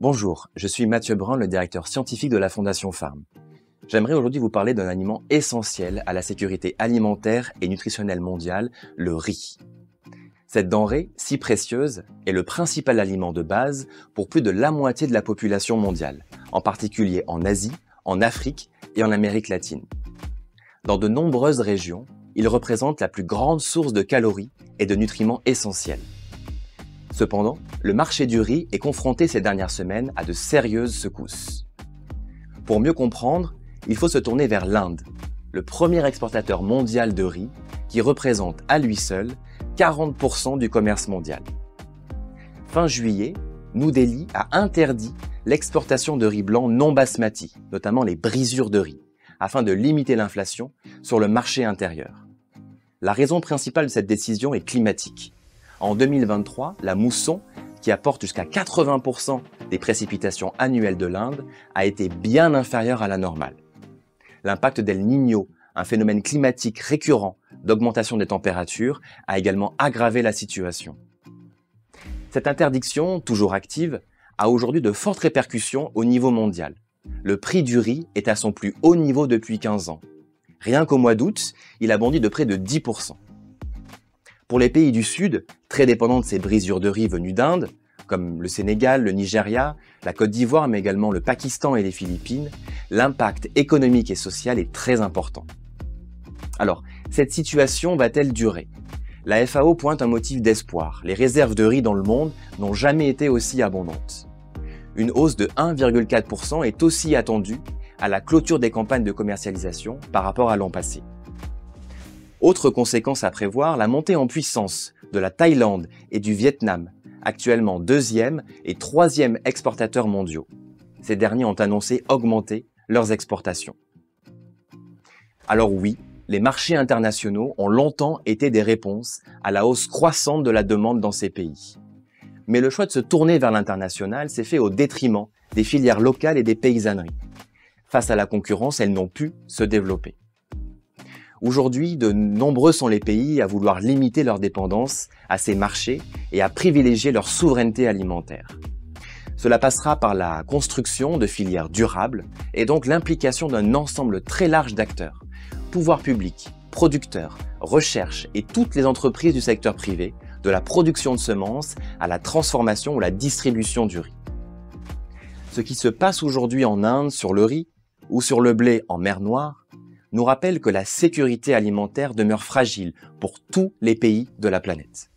Bonjour, je suis Mathieu Brun, le directeur scientifique de la Fondation Farm. J'aimerais aujourd'hui vous parler d'un aliment essentiel à la sécurité alimentaire et nutritionnelle mondiale, le riz. Cette denrée, si précieuse, est le principal aliment de base pour plus de la moitié de la population mondiale, en particulier en Asie, en Afrique et en Amérique latine. Dans de nombreuses régions, il représente la plus grande source de calories et de nutriments essentiels. Cependant, le marché du riz est confronté ces dernières semaines à de sérieuses secousses. Pour mieux comprendre, il faut se tourner vers l'Inde, le premier exportateur mondial de riz qui représente à lui seul 40% du commerce mondial. Fin juillet, New Delhi a interdit l'exportation de riz blanc non basmati, notamment les brisures de riz, afin de limiter l'inflation sur le marché intérieur. La raison principale de cette décision est climatique. En 2023, la mousson, qui apporte jusqu'à 80% des précipitations annuelles de l'Inde, a été bien inférieure à la normale. L'impact d'El Niño, un phénomène climatique récurrent d'augmentation des températures, a également aggravé la situation. Cette interdiction, toujours active, a aujourd'hui de fortes répercussions au niveau mondial. Le prix du riz est à son plus haut niveau depuis 15 ans. Rien qu'au mois d'août, il a bondi de près de 10%. Pour les pays du Sud, très dépendants de ces brisures de riz venues d'Inde, comme le Sénégal, le Nigeria, la Côte d'Ivoire, mais également le Pakistan et les Philippines, l'impact économique et social est très important. Alors, cette situation va-t-elle durer? La FAO pointe un motif d'espoir. Les réserves de riz dans le monde n'ont jamais été aussi abondantes. Une hausse de 1,4% est aussi attendue à la clôture des campagnes de commercialisation par rapport à l'an passé. Autre conséquence à prévoir, la montée en puissance de la Thaïlande et du Vietnam, actuellement deuxième et troisième exportateurs mondiaux. Ces derniers ont annoncé augmenter leurs exportations. Alors oui, les marchés internationaux ont longtemps été des réponses à la hausse croissante de la demande dans ces pays. Mais le choix de se tourner vers l'international s'est fait au détriment des filières locales et des paysanneries. Face à la concurrence, elles n'ont pu se développer. Aujourd'hui, de nombreux sont les pays à vouloir limiter leur dépendance à ces marchés et à privilégier leur souveraineté alimentaire. Cela passera par la construction de filières durables et donc l'implication d'un ensemble très large d'acteurs, pouvoirs publics, producteurs, recherche et toutes les entreprises du secteur privé, de la production de semences à la transformation ou la distribution du riz. Ce qui se passe aujourd'hui en Inde sur le riz ou sur le blé en mer Noire nous rappelle que la sécurité alimentaire demeure fragile pour tous les pays de la planète.